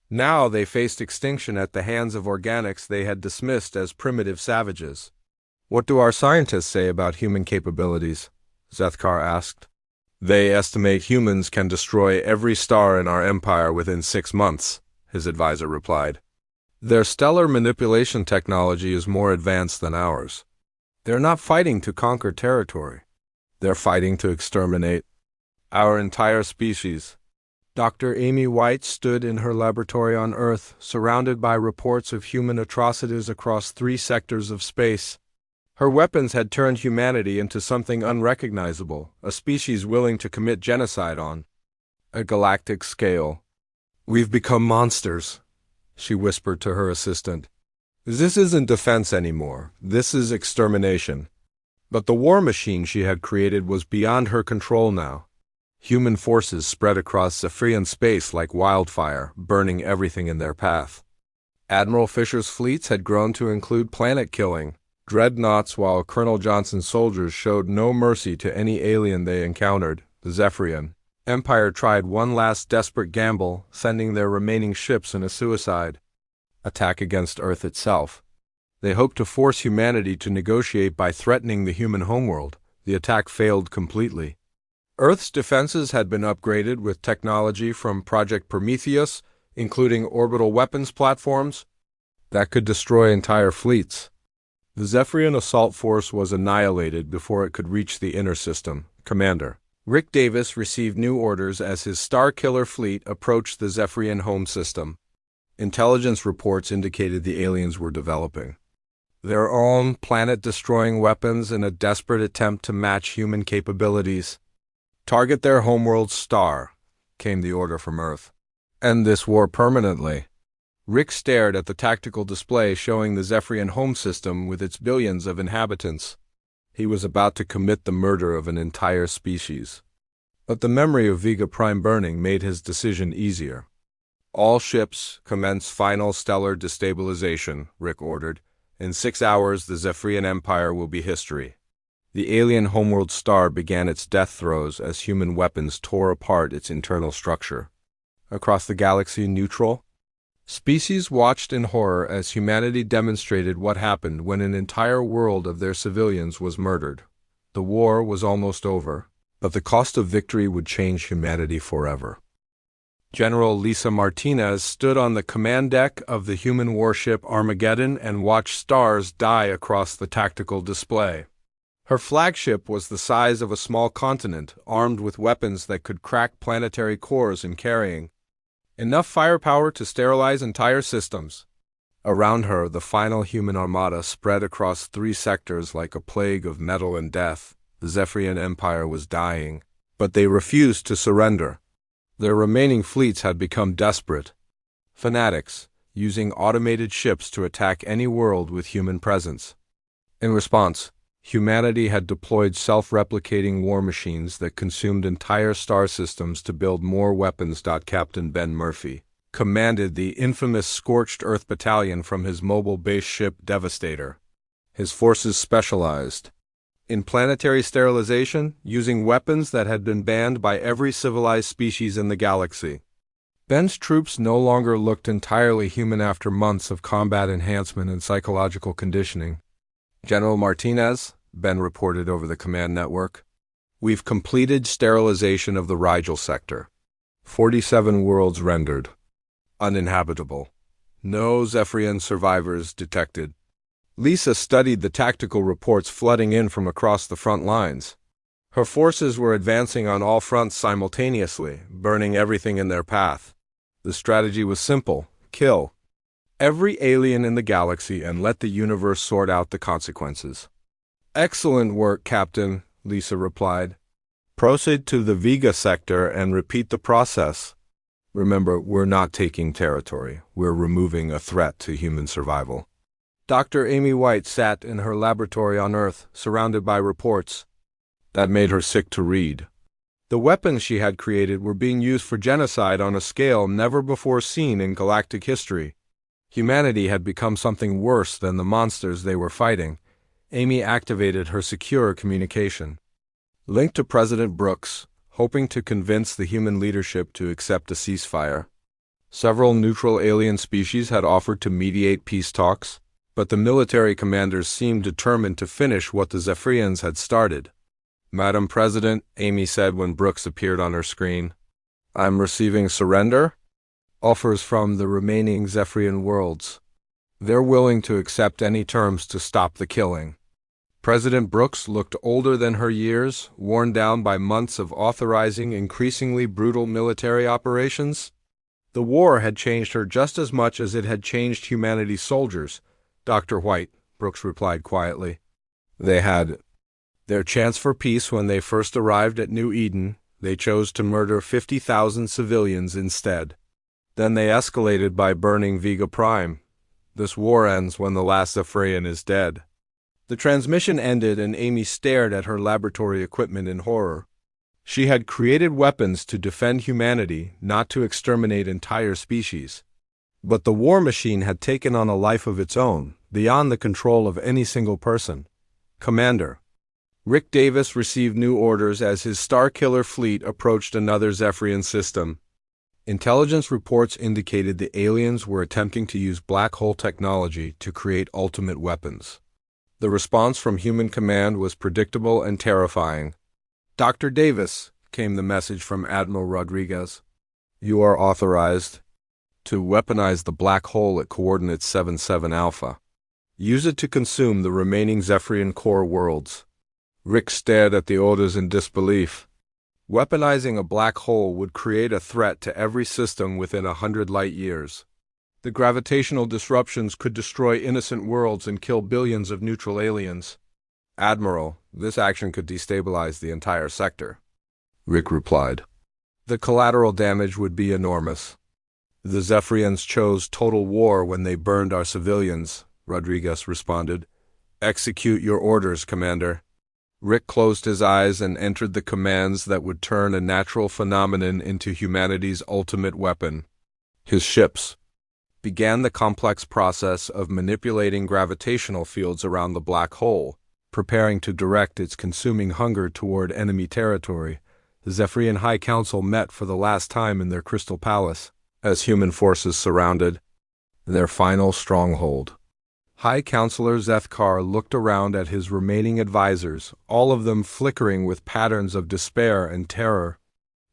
Now they faced extinction at the hands of organics they had dismissed as primitive savages. "What do our scientists say about human capabilities?" Zethkar asked. "They estimate humans can destroy every star in our empire within 6 months," his advisor replied. "Their stellar manipulation technology is more advanced than ours. They're not fighting to conquer territory. They're fighting to exterminate our entire species." Dr. Amy White stood in her laboratory on Earth, surrounded by reports of human atrocities across 3 sectors of space. Her weapons had turned humanity into something unrecognizable, a species willing to commit genocide on a galactic scale. "We've become monsters," she whispered to her assistant. "This isn't defense anymore. This is extermination." But the war machine she had created was beyond her control now. Human forces spread across Zephyrian space like wildfire, burning everything in their path. Admiral Fisher's fleets had grown to include planet-killing dreadnoughts, while Colonel Johnson's soldiers showed no mercy to any alien they encountered. The Zephyrian Empire tried one last desperate gamble, sending their remaining ships in a suicide attack against Earth itself. They hoped to force humanity to negotiate by threatening the human homeworld. The attack failed completely. Earth's defenses had been upgraded with technology from Project Prometheus, including orbital weapons platforms that could destroy entire fleets. The Zephyrian assault force was annihilated before it could reach the inner system. Commander Rick Davis received new orders as his Starkiller fleet approached the Zephyrian home system. Intelligence reports indicated the aliens were developing their own planet-destroying weapons in a desperate attempt to match human capabilities. "Target their homeworld's star," came the order from Earth. "End this war permanently." Rick stared at the tactical display showing the Zephyrian home system with its billions of inhabitants. He was about to commit the murder of an entire species. But the memory of Vega Prime burning made his decision easier. "All ships commence final stellar destabilization," Rick ordered. "In 6 hours, the Zephyrian Empire will be history." The alien homeworld star began its death throes as human weapons tore apart its internal structure. Across the galaxy neutral species watched in horror as humanity demonstrated what happened when an entire world of their civilians was murdered. The war was almost over, but the cost of victory would change humanity forever. General Lisa Martinez stood on the command deck of the human warship Armageddon and watched stars die across the tactical display. Her flagship was the size of a small continent, armed with weapons that could crack planetary cores in carrying enough firepower to sterilize entire systems. Around her, the final human armada spread across 3 sectors like a plague of metal and death. The Zephyrian Empire was dying, but they refused to surrender. Their remaining fleets had become desperate fanatics, using automated ships to attack any world with human presence. In response, humanity had deployed self-replicating war machines that consumed entire star systems to build more weapons. Captain Ben Murphy commanded the infamous Scorched Earth Battalion from his mobile base ship Devastator. His forces specialized in planetary sterilization, using weapons that had been banned by every civilized species in the galaxy. Ben's troops no longer looked entirely human after months of combat enhancement and psychological conditioning. General Martinez, Ben reported over the command network, we've completed sterilization of the Rigel sector. 47 worlds rendered. Uninhabitable. No Zephyrian survivors detected. Lisa studied the tactical reports flooding in from across the front lines. Her forces were advancing on all fronts simultaneously, burning everything in their path. The strategy was simple: kill every alien in the galaxy and let the universe sort out the consequences. Excellent work, Captain, Lisa replied. Proceed to the Vega sector and repeat the process. Remember, we're not taking territory. We're removing a threat to human survival. Dr. Amy White sat in her laboratory on Earth, surrounded by reports. That made her sick to read. The weapons she had created were being used for genocide on a scale never before seen in galactic history. Humanity had become something worse than the monsters they were fighting. Amy activated her secure communication. Linked to President Brooks, hoping to convince the human leadership to accept a ceasefire. Several neutral alien species had offered to mediate peace talks, but the military commanders seemed determined to finish what the Zephyrians had started. Madam President, Amy said when Brooks appeared on her screen, I'm receiving surrender offers from the remaining Zephyrian worlds. They're willing to accept any terms to stop the killing. President Brooks looked older than her years, worn down by months of authorizing increasingly brutal military operations. The war had changed her just as much as it had changed humanity's soldiers. Dr. White, Brooks replied quietly. They had their chance for peace when they first arrived at New Eden. They chose to murder 50,000 civilians instead. Then they escalated by burning Vega Prime. This war ends when the last Zephyrian is dead. The transmission ended and Amy stared at her laboratory equipment in horror. She had created weapons to defend humanity, not to exterminate entire species. But the war machine had taken on a life of its own, beyond the control of any single person. Commander. Rick Davis received new orders as his Starkiller fleet approached another Zephyrian system. Intelligence reports indicated the aliens were attempting to use black hole technology to create ultimate weapons. The response from human command was predictable and terrifying. Dr. Davis, came the message from Admiral Rodriguez. You are authorized to weaponize the black hole at coordinates 77 Alpha. Use it to consume the remaining Zephyrian core worlds. Rick stared at the orders in disbelief. Weaponizing a black hole would create a threat to every system within 100 light years. The gravitational disruptions could destroy innocent worlds and kill billions of neutral aliens. Admiral, this action could destabilize the entire sector. Rick replied. The collateral damage would be enormous. The Zephyrians chose total war when they burned our civilians, Rodriguez responded. Execute your orders, Commander. Rick closed his eyes and entered the commands that would turn a natural phenomenon into humanity's ultimate weapon. His ships began the complex process of manipulating gravitational fields around the black hole, preparing to direct its consuming hunger toward enemy territory. The Zephyrian High Council met for the last time in their Crystal Palace, as human forces surrounded their final stronghold. High Counselor Zethkar looked around at his remaining advisors, all of them flickering with patterns of despair and terror.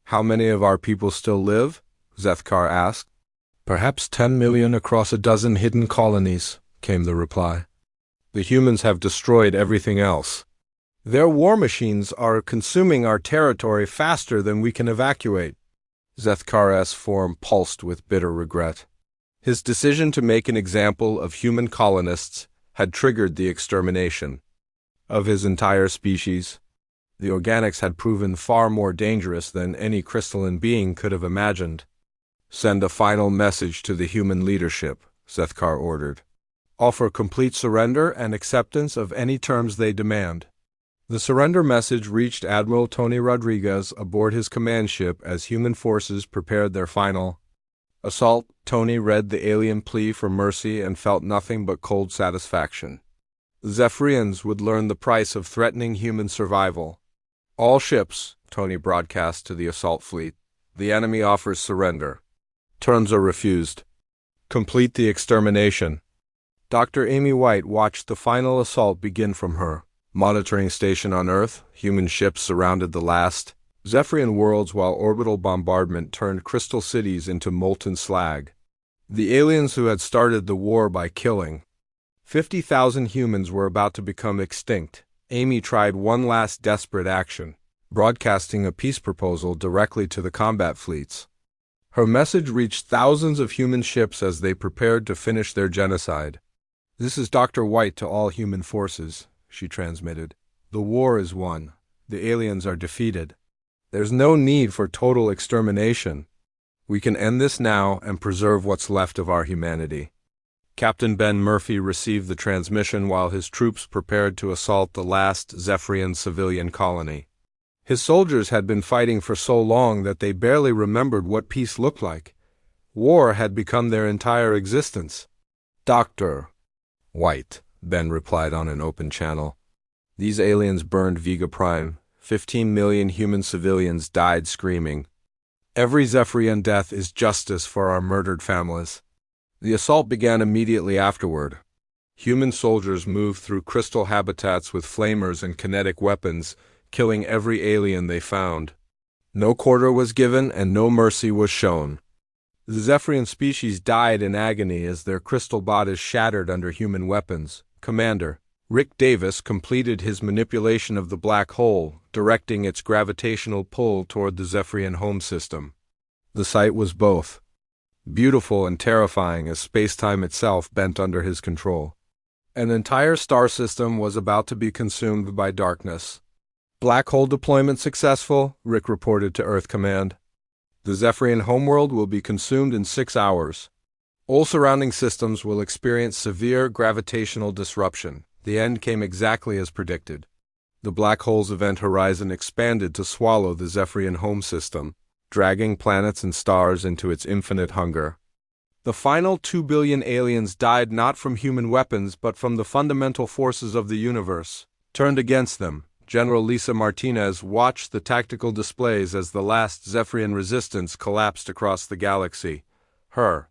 How many of our people still live? Zethkar asked. Perhaps 10 million across a dozen hidden colonies, came the reply. The humans have destroyed everything else. Their war machines are consuming our territory faster than we can evacuate. Zethkar's form pulsed with bitter regret. His decision to make an example of human colonists had triggered the extermination of his entire species. The organics had proven far more dangerous than any crystalline being could have imagined. Send a final message to the human leadership, Zethkar ordered. Offer complete surrender and acceptance of any terms they demand. The surrender message reached Admiral Tony Rodriguez aboard his command ship as human forces prepared their final assault. Tony read the alien plea for mercy and felt nothing but cold satisfaction. The Zephyrians would learn the price of threatening human survival. All ships, Tony broadcast to the assault fleet. The enemy offers surrender. Terms are refused. Complete the extermination. Dr. Amy White watched the final assault begin from her monitoring station on Earth. Human ships surrounded the last Zephyrian worlds while orbital bombardment turned crystal cities into molten slag. The aliens who had started the war by killing 50,000 humans were about to become extinct. Amy tried one last desperate action, broadcasting a peace proposal directly to the combat fleets. Her message reached thousands of human ships as they prepared to finish their genocide. "This is Dr. White to all human forces," she transmitted. "The war is won. The aliens are defeated. There's no need for total extermination. We can end this now and preserve what's left of our humanity." Captain Ben Murphy received the transmission while his troops prepared to assault the last Zephyrian civilian colony. His soldiers had been fighting for so long that they barely remembered what peace looked like. War had become their entire existence. "Dr. White," Ben replied on an open channel. "These aliens burned Vega Prime. 15 million human civilians died screaming. Every Zephyrian death is justice for our murdered families." The assault began immediately afterward. Human soldiers moved through crystal habitats with flamers and kinetic weapons, killing every alien they found. No quarter was given and no mercy was shown. The Zephyrian species died in agony as their crystal bodies shattered under human weapons. Commander Rick Davis completed his manipulation of the black hole, directing its gravitational pull toward the Zephyrian home system. The sight was both beautiful and terrifying as space-time itself bent under his control. An entire star system was about to be consumed by darkness. "Black hole deployment successful," Rick reported to Earth Command. "The Zephyrian homeworld will be consumed in 6 hours. All surrounding systems will experience severe gravitational disruption." The end came exactly as predicted. The black hole's event horizon expanded to swallow the Zephyrian home system, dragging planets and stars into its infinite hunger. The final 2 billion aliens died not from human weapons but from the fundamental forces of the universe, turned against them. General Lisa Martinez watched the tactical displays as the last Zephyrian resistance collapsed across the galaxy. Her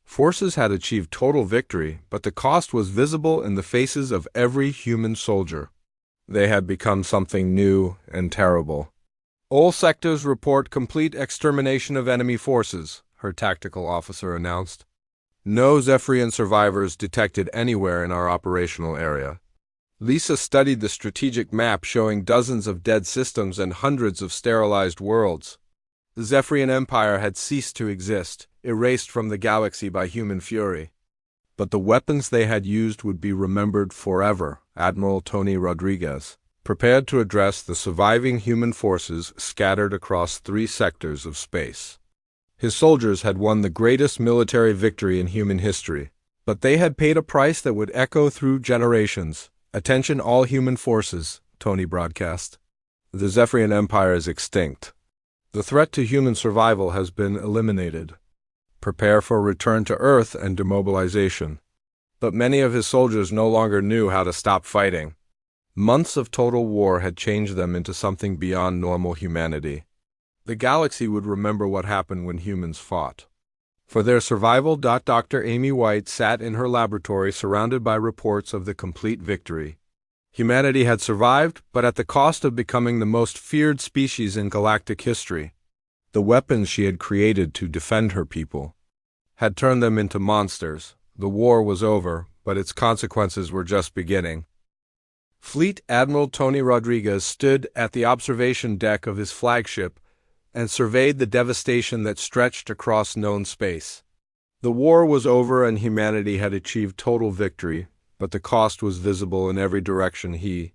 forces had achieved total victory, but the cost was visible in the faces of every human soldier. They had become something new and terrible. "All sectors report complete extermination of enemy forces," her tactical officer announced. "No Zephyrian survivors detected anywhere in our operational area." Lisa studied the strategic map showing dozens of dead systems and hundreds of sterilized worlds. The Zephyrian Empire had ceased to exist, erased from the galaxy by human fury. But the weapons they had used would be remembered forever. Admiral Tony Rodriguez prepared to address the surviving human forces scattered across 3 sectors of space. His soldiers had won the greatest military victory in human history, but they had paid a price that would echo through generations. "Attention all human forces," Tony broadcast. "The Zephyrian Empire is extinct. The threat to human survival has been eliminated. Prepare for return to Earth and demobilization." But many of his soldiers no longer knew how to stop fighting. Months of total war had changed them into something beyond normal humanity. The galaxy would remember what happened when humans fought. For their survival, Dr. Amy White sat in her laboratory surrounded by reports of the complete victory. Humanity had survived, but at the cost of becoming the most feared species in galactic history. The weapons she had created to defend her people had turned them into monsters. The war was over, but its consequences were just beginning. Fleet Admiral Tony Rodriguez stood at the observation deck of his flagship and surveyed the devastation that stretched across known space. The war was over and humanity had achieved total victory, but the cost was visible in every direction he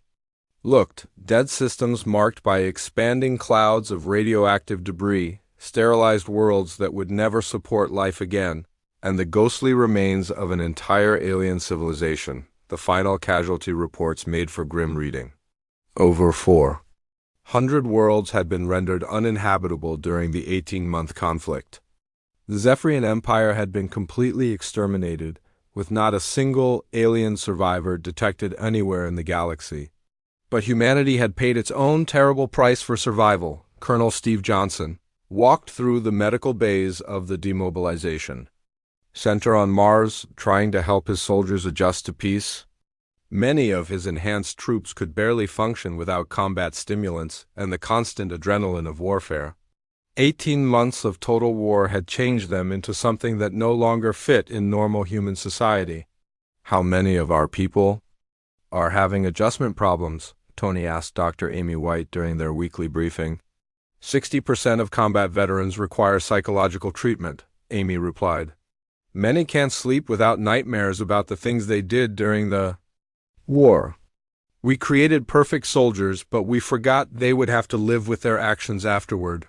looked. Dead systems marked by expanding clouds of radioactive debris, sterilized worlds that would never support life again, and the ghostly remains of an entire alien civilization. The final casualty reports made for grim reading. Over 400 worlds had been rendered uninhabitable during the 18-month conflict. The Zephyrian Empire had been completely exterminated, with not a single alien survivor detected anywhere in the galaxy. But humanity had paid its own terrible price for survival. Colonel Steve Johnson, walked through the medical bays of the demobilization center on Mars, trying to help his soldiers adjust to peace. Many of his enhanced troops could barely function without combat stimulants and the constant adrenaline of warfare. 18 months of total war had changed them into something that no longer fit in normal human society. How many of our people are having adjustment problems? Tony asked Dr. Amy White during their weekly briefing. 60% of combat veterans require psychological treatment, Amy replied. Many can't sleep without nightmares about the things they did during the war. We created perfect soldiers, but we forgot they would have to live with their actions afterward.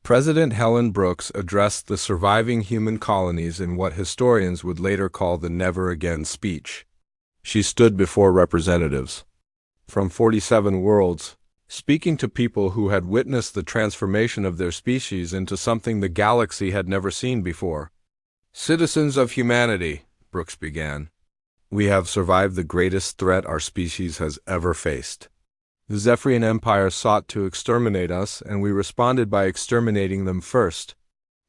President Helen Brooks addressed the surviving human colonies in what historians would later call the Never Again speech. She stood before representatives from 47 worlds, speaking to people who had witnessed the transformation of their species into something the galaxy had never seen before. Citizens of humanity, Brooks began, we have survived the greatest threat our species has ever faced. The Zephyrian Empire sought to exterminate us, and we responded by exterminating them first.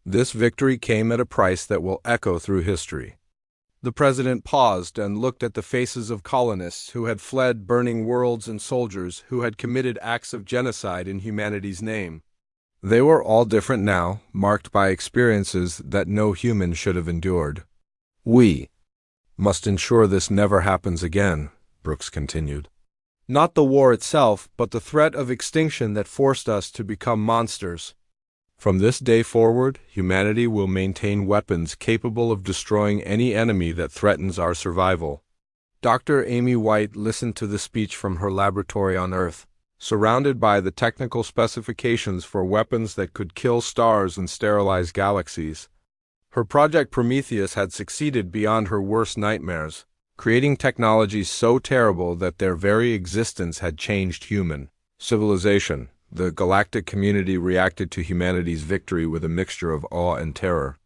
This victory came at a price that will echo through history. The president paused and looked at the faces of colonists who had fled burning worlds and soldiers who had committed acts of genocide in humanity's name. They were all different now, marked by experiences that no human should have endured. We must ensure this never happens again, Brooks continued. Not the war itself, but the threat of extinction that forced us to become monsters. From this day forward, humanity will maintain weapons capable of destroying any enemy that threatens our survival. Dr. Amy White listened to the speech from her laboratory on Earth, surrounded by the technical specifications for weapons that could kill stars and sterilize galaxies. Her Project Prometheus had succeeded beyond her worst nightmares, creating technologies so terrible that their very existence had changed human civilization. The galactic community reacted to humanity's victory with a mixture of awe and terror.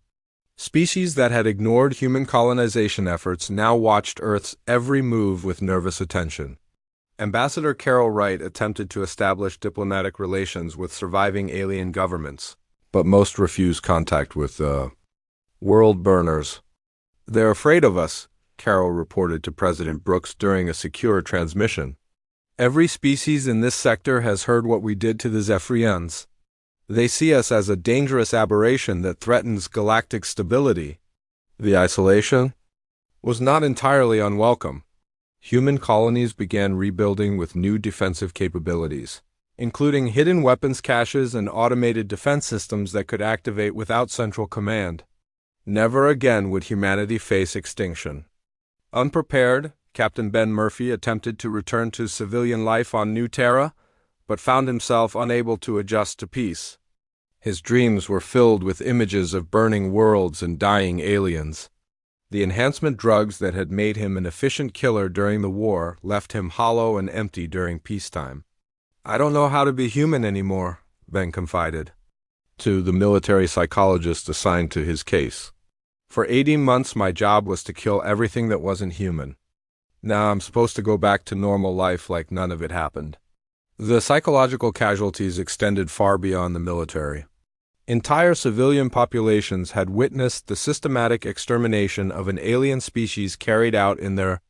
Species that had ignored human colonization efforts now watched Earth's every move with nervous attention. Ambassador Carol Wright attempted to establish diplomatic relations with surviving alien governments, but most refused contact with world burners. They're afraid of us, Carol reported to President Brooks during a secure transmission. Every species in this sector has heard what we did to the Zephyrians. They see us as a dangerous aberration that threatens galactic stability. The isolation was not entirely unwelcome. Human colonies began rebuilding with new defensive capabilities, including hidden weapons caches and automated defense systems that could activate without central command. Never again would humanity face extinction. Unprepared, Captain Ben Murphy attempted to return to civilian life on New Terra, but found himself unable to adjust to peace. His dreams were filled with images of burning worlds and dying aliens. The enhancement drugs that had made him an efficient killer during the war left him hollow and empty during peacetime. I don't know how to be human anymore, Ben confided to the military psychologist assigned to his case. For 18 months my job was to kill everything that wasn't human. Now I'm supposed to go back to normal life like none of it happened. The psychological casualties extended far beyond the military. Entire civilian populations had witnessed the systematic extermination of an alien species carried out in their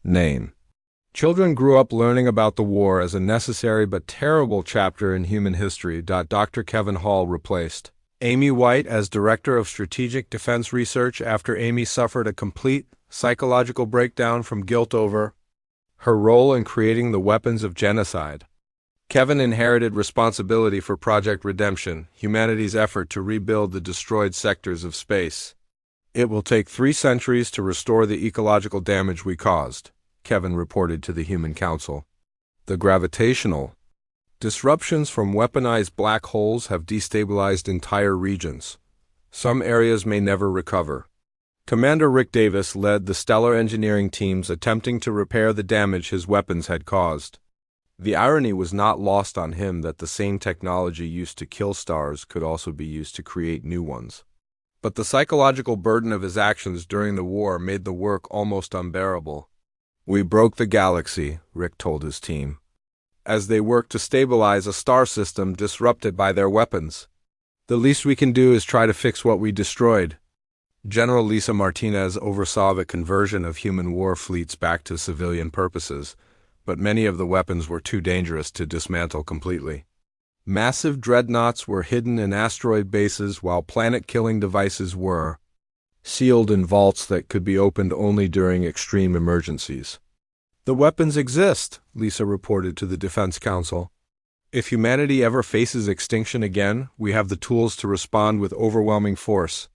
name. Children grew up learning about the war as a necessary but terrible chapter in human history. Dr. Kevin Hall replaced Amy White as Director of Strategic Defense Research after Amy suffered a complete psychological breakdown from guilt over her role in creating the weapons of genocide. Kevin inherited responsibility for Project Redemption, humanity's effort to rebuild the destroyed sectors of space. It will take 3 centuries to restore the ecological damage we caused, Kevin reported to the Human Council. The gravitational disruptions from weaponized black holes have destabilized entire regions. Some areas may never recover. Commander Rick Davis led the stellar engineering teams attempting to repair the damage his weapons had caused. The irony was not lost on him that the same technology used to kill stars could also be used to create new ones. But the psychological burden of his actions during the war made the work almost unbearable. We broke the galaxy, Rick told his team, as they worked to stabilize a star system disrupted by their weapons. The least we can do is try to fix what we destroyed. General Lisa Martinez oversaw the conversion of human war fleets back to civilian purposes, but many of the weapons were too dangerous to dismantle completely. Massive dreadnoughts were hidden in asteroid bases while planet-killing devices were sealed in vaults that could be opened only during extreme emergencies. The weapons exist, Lisa reported to the Defense Council. If humanity ever faces extinction again, we have the tools to respond with overwhelming force.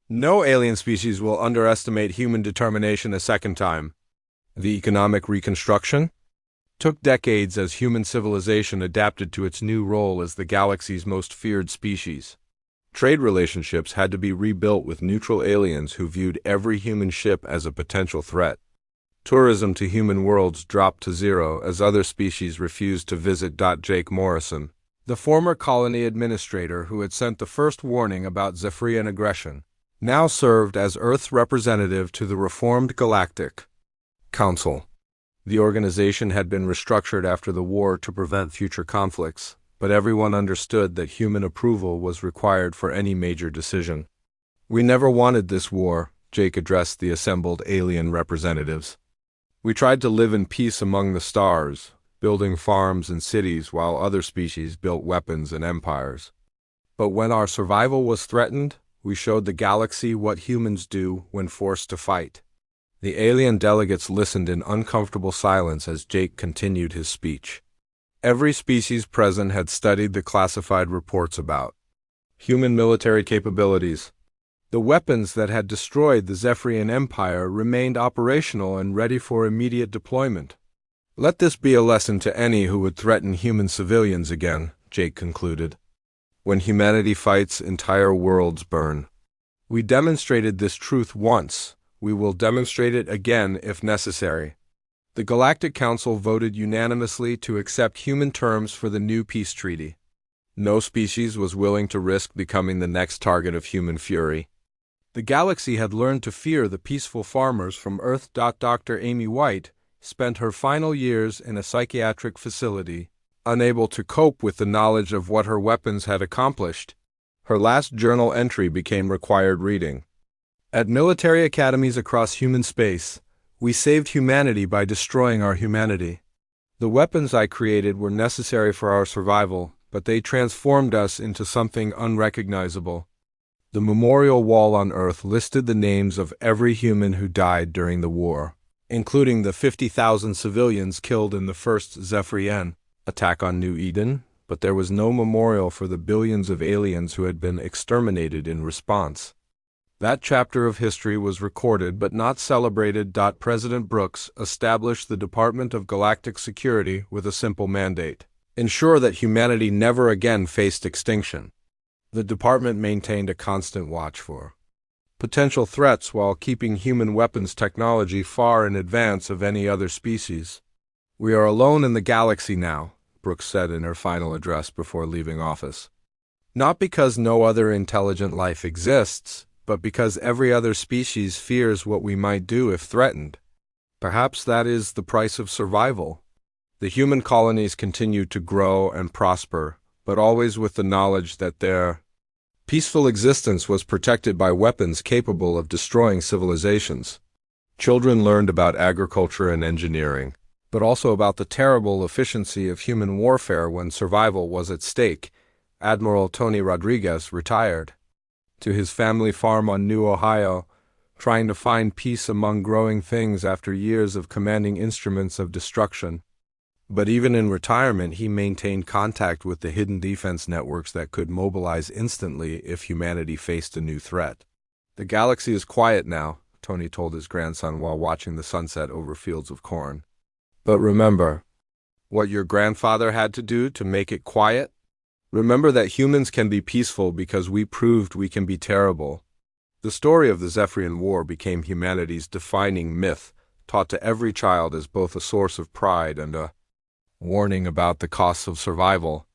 No alien species will underestimate human determination a second time. The economic reconstruction took decades as human civilization adapted to its new role as the galaxy's most feared species. Trade relationships had to be rebuilt with neutral aliens who viewed every human ship as a potential threat. Tourism to human worlds dropped to zero as other species refused to visit. Jake Morrison, the former colony administrator who had sent the first warning about Zephyrian aggression, now served as Earth's representative to the reformed Galactic Council. The organization had been restructured after the war to prevent future conflicts, but everyone understood that human approval was required for any major decision. "We never wanted this war," Jake addressed the assembled alien representatives. "We tried to live in peace among the stars, building farms and cities while other species built weapons and empires. But when our survival was threatened, we showed the galaxy what humans do when forced to fight." The alien delegates listened in uncomfortable silence as Jake continued his speech. Every species present had studied the classified reports about human military capabilities. The weapons that had destroyed the Zephyrian Empire remained operational and ready for immediate deployment. "Let this be a lesson to any who would threaten human civilians again," Jake concluded. "When humanity fights, entire worlds burn. We demonstrated this truth once. We will demonstrate it again if necessary." The Galactic Council voted unanimously to accept human terms for the new peace treaty. No species was willing to risk becoming the next target of human fury. The galaxy had learned to fear the peaceful farmers from Earth. Dr. Amy White spent her final years in a psychiatric facility, unable to cope with the knowledge of what her weapons had accomplished. Her last journal entry became required reading. "At military academies across human space, we saved humanity by destroying our humanity. The weapons I created were necessary for our survival, but they transformed us into something unrecognizable." The memorial wall on Earth listed the names of every human who died during the war, including the 50,000 civilians killed in the first Zephyrian attack on New Eden, but there was no memorial for the billions of aliens who had been exterminated in response. That chapter of history was recorded but not celebrated. President Brooks established the Department of Galactic Security with a simple mandate: ensure that humanity never again faced extinction. The department maintained a constant watch for potential threats while keeping human weapons technology far in advance of any other species. "We are alone in the galaxy now," Brooks said in her final address before leaving office. "Not because no other intelligent life exists, but because every other species fears what we might do if threatened. Perhaps that is the price of survival." The human colonies continued to grow and prosper, but always with the knowledge that their peaceful existence was protected by weapons capable of destroying civilizations. Children learned about agriculture and engineering, but also about the terrible efficiency of human warfare when survival was at stake. Admiral Tony Rodriguez retired to his family farm on New Ohio, trying to find peace among growing things after years of commanding instruments of destruction. But even in retirement, he maintained contact with the hidden defense networks that could mobilize instantly if humanity faced a new threat. "The galaxy is quiet now," Tony told his grandson while watching the sunset over fields of corn. "But remember what your grandfather had to do to make it quiet? Remember that humans can be peaceful because we proved we can be terrible." The story of the Zephyrian War became humanity's defining myth, taught to every child as both a source of pride and a warning about the costs of survival.